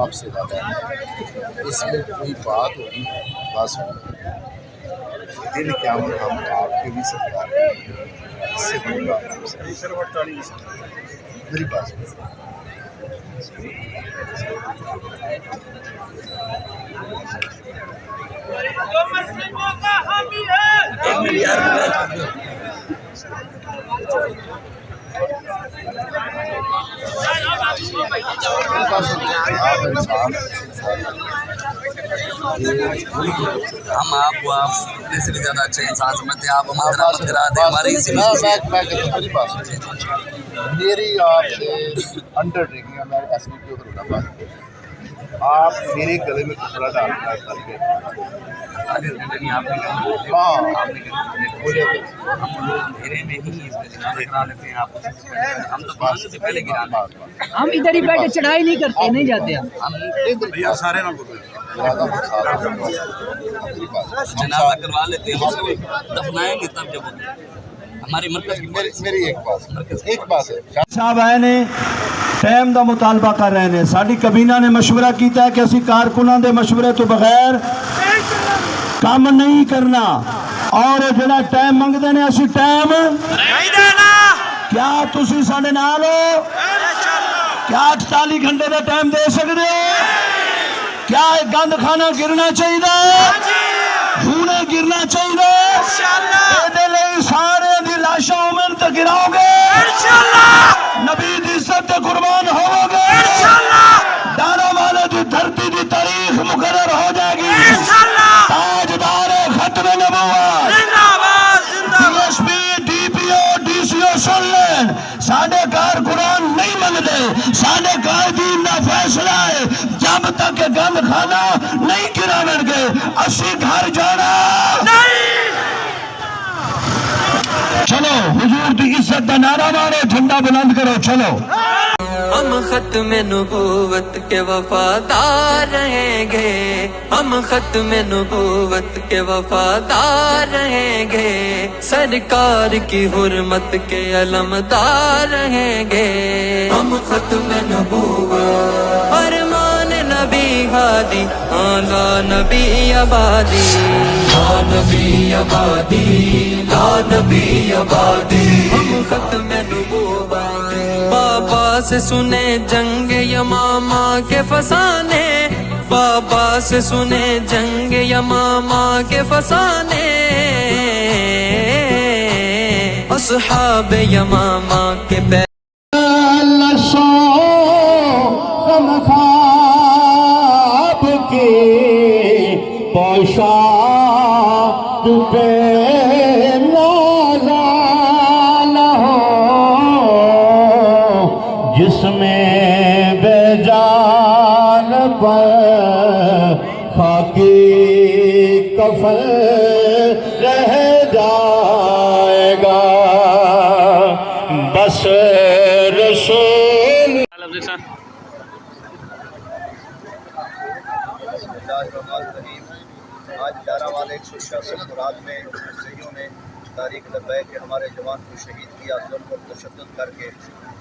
آپ سے بات ہے اس میں کوئی بات ہوگی بس دل کیا ہم آپ کے بھی سرکار اس سے کوئی بات نہیں میری بات ہم آپ کو آپ اپنے سے بھی زیادہ اچھے انسان سمجھتے ہیں. آپ ہماری رحمت کرا دیں ہماری اسی میری آپ سے انڈر ٹیکنگ ہے. میں ایس پی کی بات آپ میرے گلے میں کپڑا ڈالنا کر کے ہم ادھر ہی بیٹھے چڑھائی نہیں کرتے نہیں جاتے سارے جنازہ کروا لیتے ہیں دفنائیں گے تب جب ہماری مرکز میری ایک بات ہے صاحب آئے نے ٹائم دا مطالبہ کر رہے ہیں. ساری کابینہ نے مشورہ کیتا ہے کہ اسی کارکناں دے مشورے تو بغیر کام نہیں کرنا اور جڑا ٹائم منگتے ہیں اسی ٹائم نہیں دینا. کیا تسی ساڈے نال ہو؟ کیا 48 گھنٹے دا ٹائم دے سکتے ہو؟ کیا ایک گند خانہ گرنا چاہیے؟ ہونے گرنا چاہیے؟ سارے دی لاشاں من تے گراؤ گے نبی دی عزت تے قربان ہوو گے ڈانا والے دی دھرتی دی تاریخ مقرر ہو جائے گی تاجدار ختم نبوت D S P D P O D C O سن لین ساڈے کارکنان نہیں منگتے ساڈے قائدین دا فیصلہ ہے جب تک گند خانہ نہیں گراون گے اسی گھر جانا چلو حضور دی عزت دا نعرہ مارو جھنڈا بلند کرو چلو. ہم ختم نبوت کے وفادار رہیں گے ہم ختم نبوت کے وفادار رہیں گے سرکار کی حرمت کے علمدار رہیں گے ہم ختم نبوت فرمان نبی ہادی لا نبی آبادی لا نبی آبادی لا نبی آبادی ہم ختم نبوت بابا سے سنے جنگ یمامہ کے فسانے بابا سے سنے جنگ یمامہ کے فسانے اصحاب یمامہ کے خواب کی پوشاک پہ جس میں بے جان پر خاکی کفن رہ جائے گا بس رسول. آج ڈارا والے 166 مراد میں شہیدوں نے تاریخ لبیک کہ ہمارے جوان کو شہید کیا ظلم اور تشدد کر کے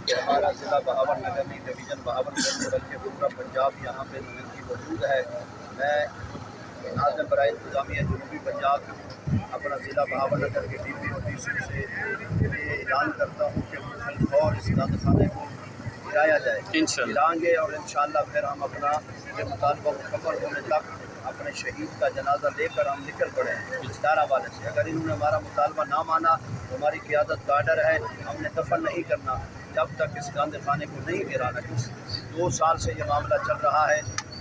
کہ ہمارا ضلع بہاول نگر نہیں ڈویژن بہاول نگر بلکہ پورا پنجاب یہاں پہ نمائندگی موجود ہے. میں ناظم برائے انتظامیہ جنوبی پنجاب اپنا ضلع بہاول نگر کے ڈی پی او ڈی سی سے یہ اعلان کرتا ہوں کہ اور اس گند خانے کو گرایا جائے گرائیں گے اور انشاءاللہ پھر ہم اپنا یہ مطالبہ مکمل ہونے تک اپنے شہید کا جنازہ لے کر ہم نکل پڑے ہیں ڈارا والے سے. اگر انہوں نے ہمارا مطالبہ نہ مانا تو ہماری قیادت کا آرڈر ہے ہم نے دفن نہیں کرنا جب تک اس گند خانے کو نہیں گرانا. 2 سال سے یہ معاملہ چل رہا ہے